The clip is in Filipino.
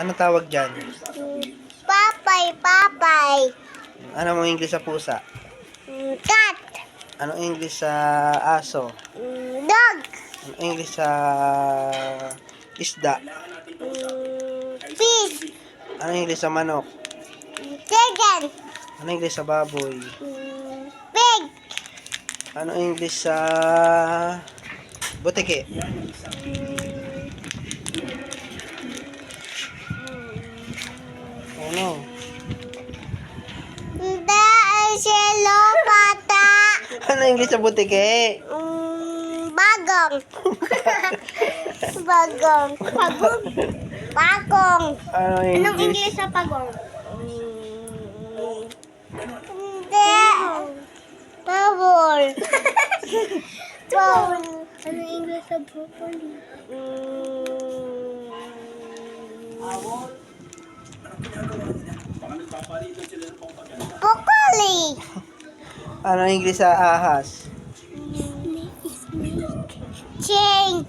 Ano tawag dyan? Papay. Ano mo English sa pusa? Cat. Ano English sa aso? Dog. Ano English sa isda? Fish. Ano English sa manok? Chicken. Ano English sa baboy? Pig. Ano English sa butiki? Ano? Hindi ay silo bata. Ano English sa butiki? Bagong. Bagong. Bagong. Ano Anong English? English sa pagong? Hindi. Bubble. Bubble. Anong English sa bubble? Broccoli. Ano English sa ahas? Chink.